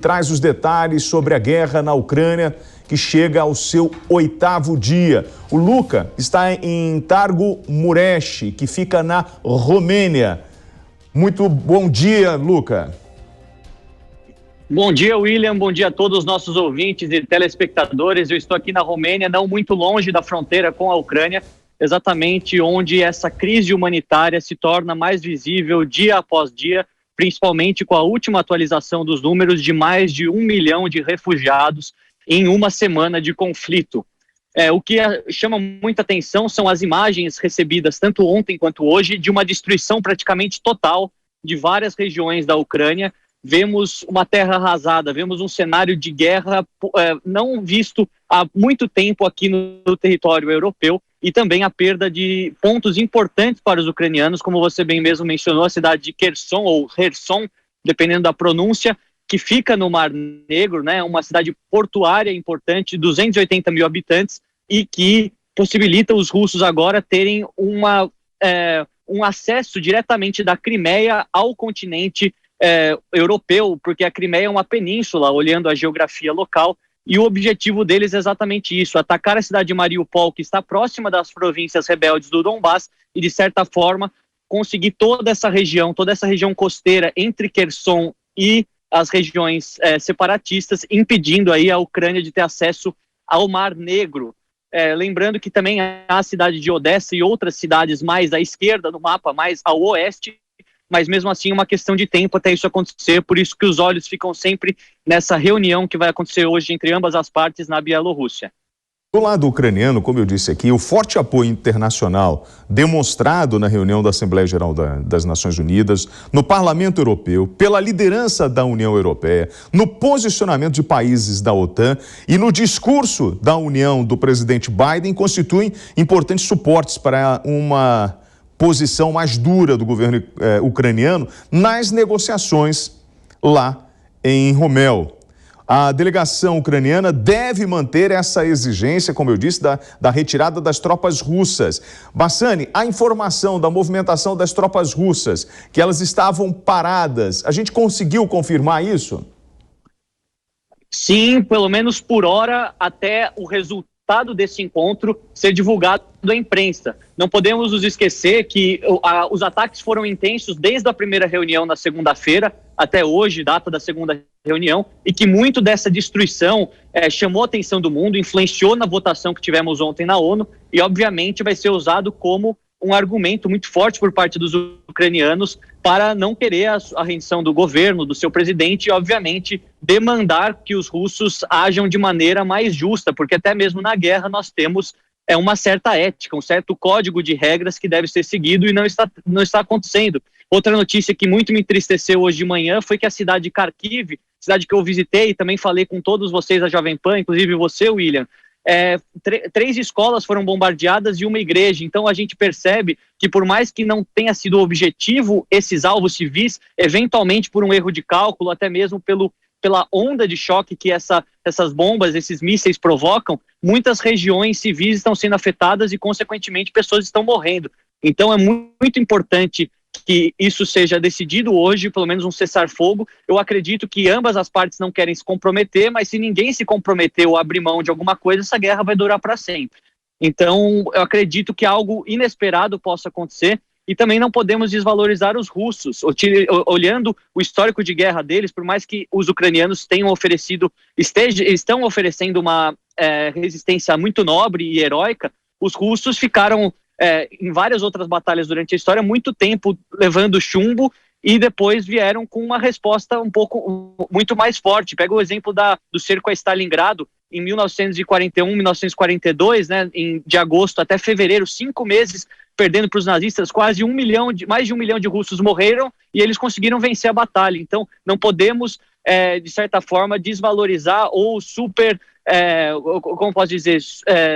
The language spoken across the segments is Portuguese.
traz os detalhes sobre a guerra na Ucrânia, que chega ao seu 8º dia. O Luca está em Targu Mureș, que fica na Romênia. Muito bom dia, Luca. Bom dia, William. Bom dia a todos os nossos ouvintes e telespectadores. Eu estou aqui na Romênia, não muito longe da fronteira com a Ucrânia, exatamente onde essa crise humanitária se torna mais visível dia após dia, principalmente com a última atualização dos números de mais de 1 milhão de refugiados em uma semana de conflito. O que chama muita atenção são as imagens recebidas tanto ontem quanto hoje de uma destruição praticamente total de várias regiões da Ucrânia. Vemos uma terra arrasada, vemos um cenário de guerra não visto há muito tempo aqui no território europeu, e também a perda de pontos importantes para os ucranianos, como você bem mesmo mencionou, a cidade de Kherson, ou Kherson, dependendo da pronúncia, que fica no Mar Negro, né, uma cidade portuária importante, 280 mil habitantes, e que possibilita os russos agora terem um acesso diretamente da Crimeia ao continente europeu, porque a Crimeia é uma península, olhando a geografia local, e o objetivo deles é exatamente isso, atacar a cidade de Mariupol, que está próxima das províncias rebeldes do Donbass, e de certa forma conseguir toda essa região costeira entre Kherson e as regiões separatistas, impedindo aí a Ucrânia de ter acesso ao Mar Negro. Lembrando que também há a cidade de Odessa e outras cidades mais à esquerda no mapa, mais ao oeste, mas mesmo assim é uma questão de tempo até isso acontecer, por isso que os olhos ficam sempre nessa reunião que vai acontecer hoje entre ambas as partes na Bielorrússia. Do lado ucraniano, como eu disse aqui, o forte apoio internacional demonstrado na reunião da Assembleia Geral das Nações Unidas, no Parlamento Europeu, pela liderança da União Europeia, no posicionamento de países da OTAN e no discurso da União do presidente Biden constituem importantes suportes para uma posição mais dura do governo ucraniano nas negociações lá em Romel. A delegação ucraniana deve manter essa exigência, como eu disse, da retirada das tropas russas. Bassani, a informação da movimentação das tropas russas, que elas estavam paradas, a gente conseguiu confirmar isso? Sim, pelo menos por hora, até o resultado desse encontro ser divulgado à imprensa. Não podemos nos esquecer que os ataques foram intensos desde a primeira reunião na segunda-feira até hoje, data da segunda reunião, e que muito dessa destruição chamou a atenção do mundo, influenciou na votação que tivemos ontem na ONU e, obviamente, vai ser usado como um argumento muito forte por parte dos ucranianos para não querer a rendição do governo, do seu presidente e, obviamente, demandar que os russos ajam de maneira mais justa, porque até mesmo na guerra nós temos uma certa ética, um certo código de regras que deve ser seguido e não está acontecendo. Outra notícia que muito me entristeceu hoje de manhã foi que a cidade de Kharkiv, cidade que eu visitei e também falei com todos vocês da Jovem Pan, inclusive você, William, 3 escolas foram bombardeadas e uma igreja. Então a gente percebe que, por mais que não tenha sido objetivo esses alvos civis, eventualmente por um erro de cálculo, até mesmo pela onda de choque que essas bombas, esses mísseis provocam, muitas regiões civis estão sendo afetadas e, consequentemente, pessoas estão morrendo. Então é muito importante que isso seja decidido hoje, pelo menos um cessar-fogo. Eu acredito que ambas as partes não querem se comprometer, mas se ninguém se comprometer ou abrir mão de alguma coisa, essa guerra vai durar para sempre. Então, eu acredito que algo inesperado possa acontecer e também não podemos desvalorizar os russos. Olhando o histórico de guerra deles, por mais que os ucranianos estão oferecendo uma resistência muito nobre e heróica, os russos ficaram em várias outras batalhas durante a história, muito tempo levando chumbo e depois vieram com uma resposta muito mais forte. Pega o exemplo do cerco a Stalingrado em 1941, 1942, né, de agosto até fevereiro, 5 meses perdendo para os nazistas, mais de 1 milhão de russos morreram e eles conseguiram vencer a batalha. Então, não podemos, de certa forma, desvalorizar ou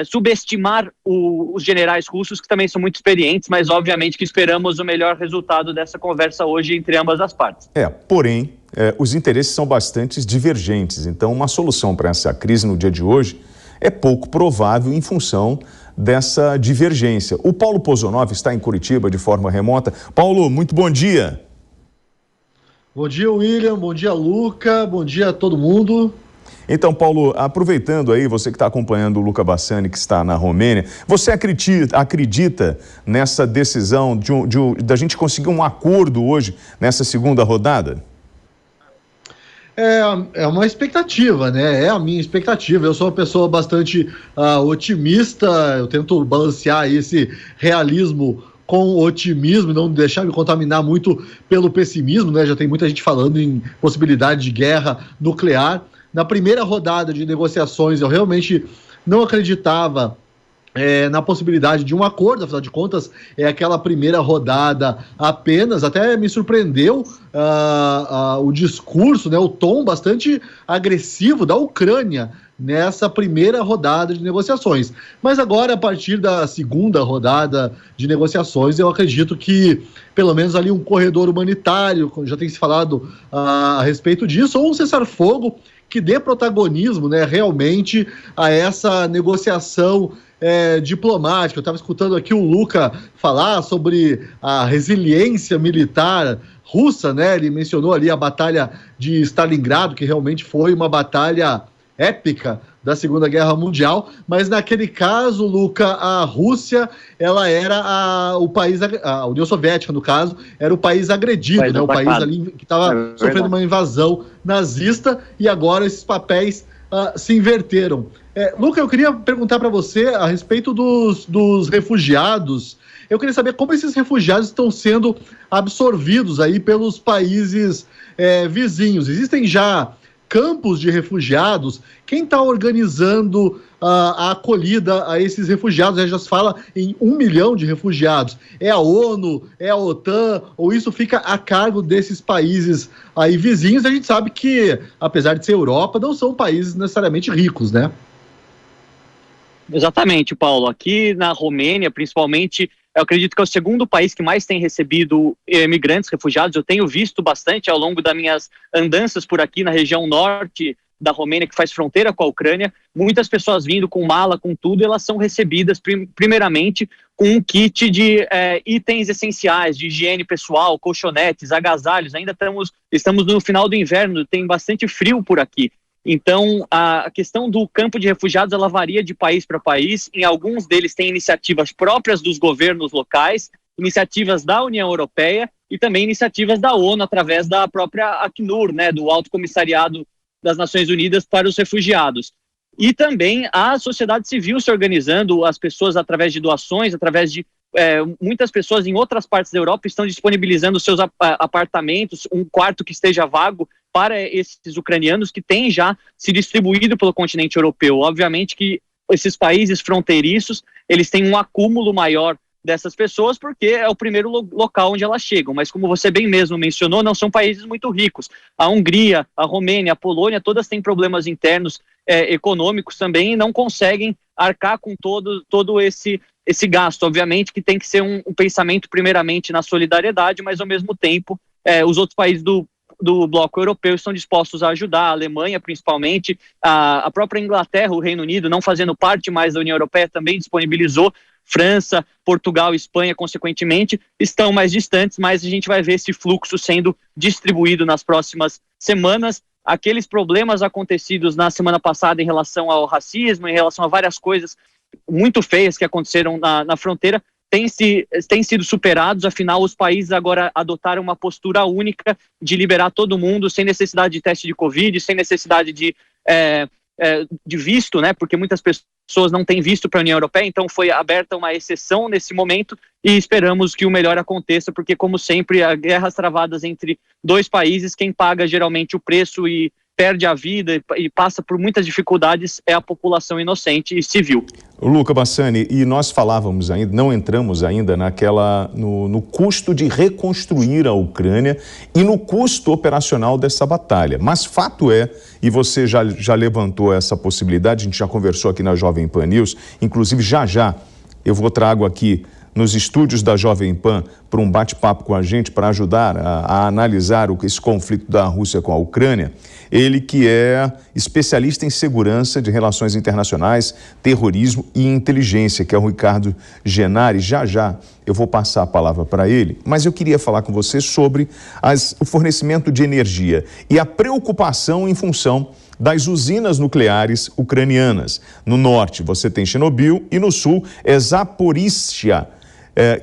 subestimar os generais russos, que também são muito experientes, mas obviamente que esperamos o melhor resultado dessa conversa hoje entre ambas as partes. Porém, os interesses são bastante divergentes, então uma solução para essa crise no dia de hoje é pouco provável em função dessa divergência. O Paulo Pozonov está em Curitiba de forma remota. Paulo, muito bom dia. Bom dia, William. Bom dia, Luca. Bom dia a todo mundo. Então, Paulo, aproveitando aí, você que está acompanhando o Luca Bassani, que está na Romênia, você acredita nessa decisão da gente conseguir um acordo hoje, nessa segunda rodada? É uma expectativa, né? É a minha expectativa. Eu sou uma pessoa bastante otimista, eu tento balancear esse realismo com otimismo, não deixar me contaminar muito pelo pessimismo, né? Já tem muita gente falando em possibilidade de guerra nuclear. Na primeira rodada de negociações, eu realmente não acreditava na possibilidade de um acordo, afinal de contas, é aquela primeira rodada apenas. Até me surpreendeu o discurso, né, o tom bastante agressivo da Ucrânia nessa primeira rodada de negociações. Mas agora, a partir da segunda rodada de negociações, eu acredito que pelo menos ali um corredor humanitário, já tem se falado a respeito disso, ou um cessar-fogo que dê protagonismo, né, realmente a essa negociação diplomática. Eu estava escutando aqui o Luca falar sobre a resiliência militar russa, né? Ele mencionou ali a batalha de Stalingrado, que realmente foi uma batalha épica da Segunda Guerra Mundial, mas naquele caso, Luca, a Rússia, ela era o país, a União Soviética, no caso, era o país agredido, né? O país ali que estava sofrendo uma invasão nazista, e agora esses papéis se inverteram. Luca, eu queria perguntar para você a respeito dos refugiados. Eu queria saber como esses refugiados estão sendo absorvidos aí pelos países vizinhos. Existem já campos de refugiados? Quem está organizando a acolhida a esses refugiados? Já se fala em 1 milhão de refugiados. É a ONU? É a OTAN? Ou isso fica a cargo desses países aí vizinhos? A gente sabe que, apesar de ser Europa, não são países necessariamente ricos, né? Exatamente, Paulo. Aqui na Romênia, principalmente, eu acredito que é o segundo país que mais tem recebido imigrantes, refugiados. Eu tenho visto bastante ao longo das minhas andanças por aqui na região norte da Romênia, que faz fronteira com a Ucrânia. Muitas pessoas vindo com mala, com tudo, elas são recebidas primeiramente com um kit de itens essenciais, de higiene pessoal, colchonetes, agasalhos. Ainda estamos no final do inverno, tem bastante frio por aqui. Então, a questão do campo de refugiados, ela varia de país para país. Em alguns deles tem iniciativas próprias dos governos locais, iniciativas da União Europeia e também iniciativas da ONU através da própria Acnur, né, do Alto Comissariado das Nações Unidas para os Refugiados. E também a sociedade civil se organizando, as pessoas através de doações, através de muitas pessoas em outras partes da Europa estão disponibilizando seus apartamentos, um quarto que esteja vago para esses ucranianos que têm já se distribuído pelo continente europeu. Obviamente que esses países fronteiriços, eles têm um acúmulo maior dessas pessoas porque é o primeiro local onde elas chegam, mas como você bem mesmo mencionou, não são países muito ricos. A Hungria, a Romênia, a Polônia, todas têm problemas internos econômicos também e não conseguem arcar com todo esse gasto. Obviamente que tem que ser um pensamento primeiramente na solidariedade, mas ao mesmo tempo os outros países do bloco europeu estão dispostos a ajudar, a Alemanha principalmente, a própria Inglaterra, o Reino Unido, não fazendo parte mais da União Europeia, também disponibilizou. França, Portugal e Espanha, consequentemente, estão mais distantes, mas a gente vai ver esse fluxo sendo distribuído nas próximas semanas. Aqueles problemas acontecidos na semana passada em relação ao racismo, em relação a várias coisas muito feias que aconteceram na fronteira, têm sido superados. Afinal, os países agora adotaram uma postura única de liberar todo mundo sem necessidade de teste de Covid, sem necessidade de visto, né? Porque muitas pessoas não têm visto para a União Europeia, então foi aberta uma exceção nesse momento e esperamos que o melhor aconteça, porque como sempre, guerras travadas entre dois países, quem paga geralmente o preço e perde a vida e passa por muitas dificuldades é a população inocente e civil. Luca Bassani, e nós falávamos ainda, não entramos ainda no custo de reconstruir a Ucrânia e no custo operacional dessa batalha. Mas fato é, e você já levantou essa possibilidade, a gente já conversou aqui na Jovem Pan News, inclusive já eu trago aqui nos estúdios da Jovem Pan para um bate-papo com a gente para ajudar a analisar esse conflito da Rússia com a Ucrânia. Ele que é especialista em segurança de relações internacionais, terrorismo e inteligência, que é o Ricardo Genari. Já eu vou passar a palavra para ele, mas eu queria falar com você sobre o fornecimento de energia e a preocupação em função das usinas nucleares ucranianas. No norte você tem Chernobyl e no sul é Zaporizhia,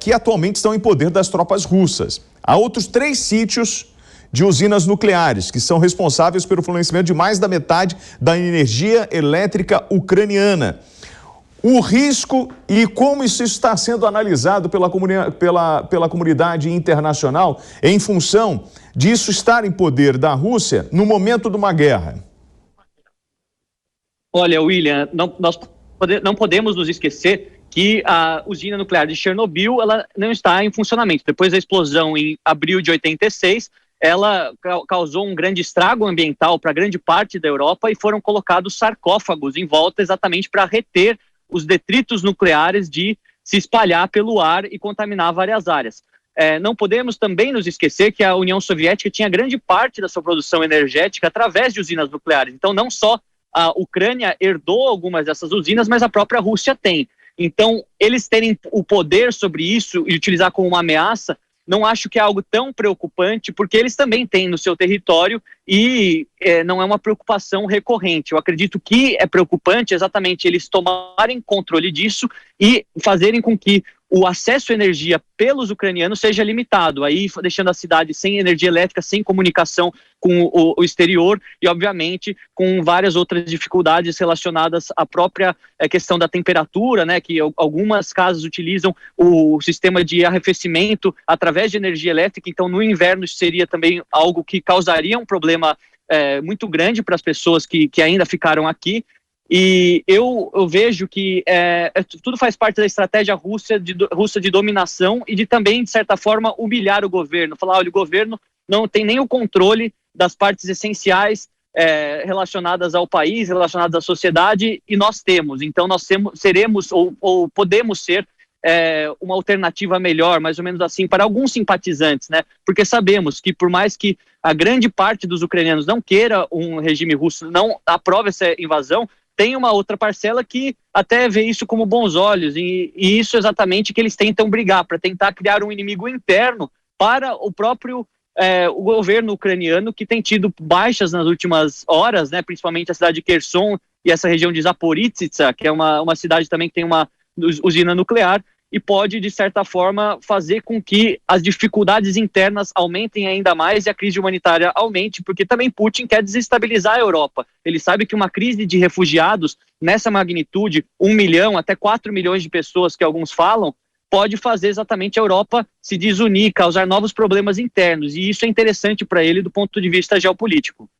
que atualmente estão em poder das tropas russas. Há outros 3 sítios de usinas nucleares que são responsáveis pelo fornecimento de mais da metade da energia elétrica ucraniana. O risco e como isso está sendo analisado pela comunidade internacional em função disso estar em poder da Rússia no momento de uma guerra. Olha, William, nós não podemos nos esquecer que a usina nuclear de Chernobyl ela não está em funcionamento. Depois da explosão em abril de 86, ela causou um grande estrago ambiental para grande parte da Europa e foram colocados sarcófagos em volta exatamente para reter os detritos nucleares de se espalhar pelo ar e contaminar várias áreas. Não podemos também nos esquecer que a União Soviética tinha grande parte da sua produção energética através de usinas nucleares. Então, não só a Ucrânia herdou algumas dessas usinas, mas a própria Rússia tem. Então, eles terem o poder sobre isso e utilizar como uma ameaça, não acho que é algo tão preocupante, porque eles também têm no seu território e não é uma preocupação recorrente. Eu acredito que é preocupante exatamente eles tomarem controle disso e fazerem com que o acesso à energia pelos ucranianos seja limitado, aí deixando a cidade sem energia elétrica, sem comunicação com o exterior e, obviamente, com várias outras dificuldades relacionadas à própria questão da temperatura, né, que algumas casas utilizam o sistema de arrefecimento através de energia elétrica, então no inverno isso seria também algo que causaria um problema muito grande para as pessoas que ainda ficaram aqui. E eu vejo que tudo faz parte da estratégia russa de dominação e de também, de certa forma, humilhar o governo. Falar, olha, o governo não tem nem o controle das partes essenciais relacionadas ao país, relacionadas à sociedade, e nós temos. Então nós seremos ou podemos ser uma alternativa melhor, mais ou menos assim, para alguns simpatizantes, né? Porque sabemos que por mais que a grande parte dos ucranianos não queira um regime russo, não aprove essa invasão, tem uma outra parcela que até vê isso como bons olhos, e isso exatamente que eles tentam brigar, para tentar criar um inimigo interno para o próprio o governo ucraniano, que tem tido baixas nas últimas horas, né, principalmente a cidade de Kherson e essa região de Zaporizhia, que é uma cidade também que tem uma usina nuclear, e pode, de certa forma, fazer com que as dificuldades internas aumentem ainda mais e a crise humanitária aumente, porque também Putin quer desestabilizar a Europa. Ele sabe que uma crise de refugiados nessa magnitude, 1 milhão até 4 milhões de pessoas que alguns falam, pode fazer exatamente a Europa se desunir, causar novos problemas internos, e isso é interessante para ele do ponto de vista geopolítico.